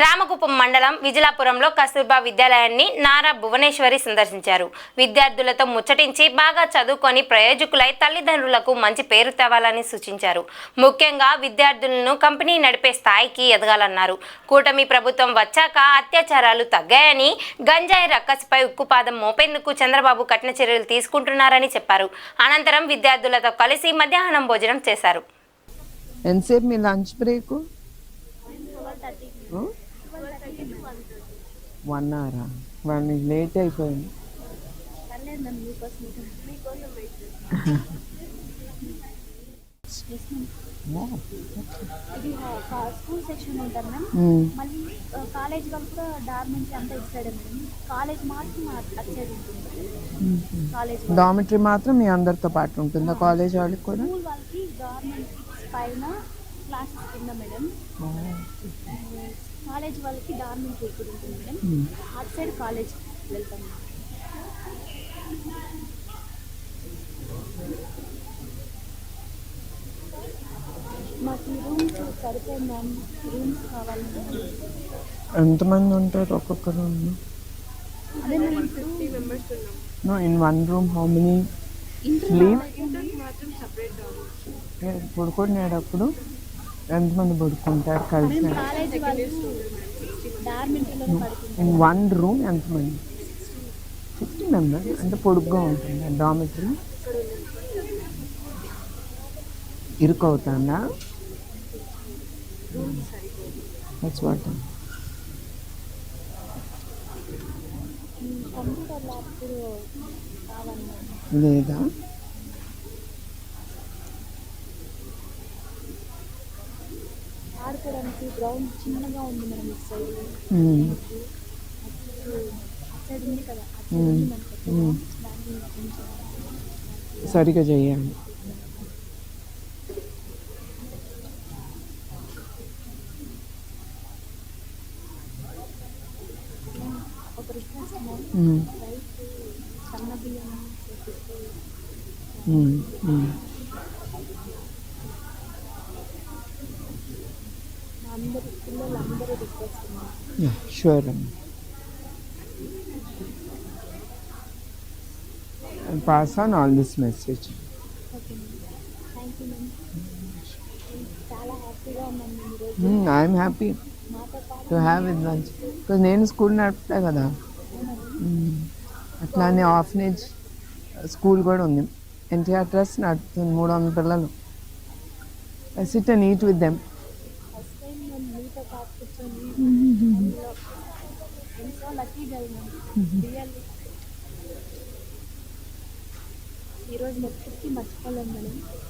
రామకుప్పం మండలం విజిలాపురంలో కస్తూర్బా విద్యాలయాన్ని నారా భువనేశ్వరి సందర్శించారు. విద్యార్థులతో ముచ్చటించి బాగా చదువుకొని ప్రయోజకులై తల్లిదండ్రులకు మంచి పేరు తేవాలని సూచించారు. ముఖ్యంగా విద్యార్థులను కంపెనీ నడిపే స్థాయికి ఎదగాలన్నారు. కూటమి ప్రభుత్వం వచ్చాక అత్యాచారాలు తగ్గాయని, గంజాయి రక్కసిపై ఉక్కుపాదం మోపేందుకు చంద్రబాబు కఠిన చర్యలు తీసుకుంటున్నారని చెప్పారు. అనంతరం విద్యార్థులతో కలిసి మధ్యాహ్నం భోజనం చేశారు. ఎంతసేపు మీ లంచ్ బ్రేక్? 1 hour. వాళ్ళు లేట్ అయిపోయింది. ఇది స్కూల్ సెక్షన్ ఉంటారు మ్యామ్. మళ్ళీ కాలేజ్ వాళ్ళు కూడా డార్మెంటరీ అంతా ఇస్తాడు మేడం. కాలేజ్ మాత్రం అటు సైడ్ ఉంటుంది. కాలేజ్ డార్మెంటరీ మాత్రం మీ అందరితో పాటు ఉంటుందా? కాలేజ్ వాళ్ళకి కూడా? స్కూల్ వాళ్ళకి డార్మెంటరీ పైన క్లాసెస్ కింద మేడం. కాలేజ్ వాళ్ళకి డార్మెంటరీ ఇక్కడ ఉంటుంది మేడం. అటు సైడ్ కాలేజ్ వెళ్తాం. మాకు రూమ్స్ సరిపోయి మ్యామ్. రూమ్స్ కావాలంటే ఎంతమంది ఉంటారు ఒక్కొక్క రూమ్? అదే మేము 50 మెంబర్స్ ఉన్నాం. No, in one room how many sleep? పడుకునేటప్పుడు ఎంతమంది పడుకుంటారు కలిసి? కాలేజ్ వాళ్ళు డార్మెంటరీలో పడుకుంటారు. ఇన్ వన్ రూమ్ ఎంతమంది? 50 మెంబర్స్. అంటే పొడుగ్గా ఉంటుంది డార్మెంటరీ. ఇరుకవుతుందా? That's what. కంప్యూటర్ ల్యాబ్ కావాలి లేదా? ఆడుకోవడానికి గ్రౌండ్ చిన్నగా ఉంది మనం. ఇటు సైడ్ సైడ్ ఉంది కదా, సరిగా చేయాలి. ఒక రిక్వెస్ట్ సన్న బియ్యం అందరూ పిల్లలందరూ request. Sure. And pass on all this message. Okay ma'am. Thank you ma'am. చాలా హ్యాపీగా ఉన్నాను ఈరోజు. I'm happy మాతో పాటు to have it lunch. Because నేను స్కూల్ నడుపుతా కదా, అట్లానే ఆర్ఫనేజ్ స్కూల్ కూడా ఉంది. ఎన్టీఆర్ ట్రస్ట్ నడుపుతుంది. 300 పిల్లలు. I sit and eat with them. First time నేను మీతో పాటు కూర్చొని ఎంతో లక్కీ గర్ల్ మ్యామ్. రియల్లీ ఈరోజు మొత్తం మర్చిపోలేము మేడం.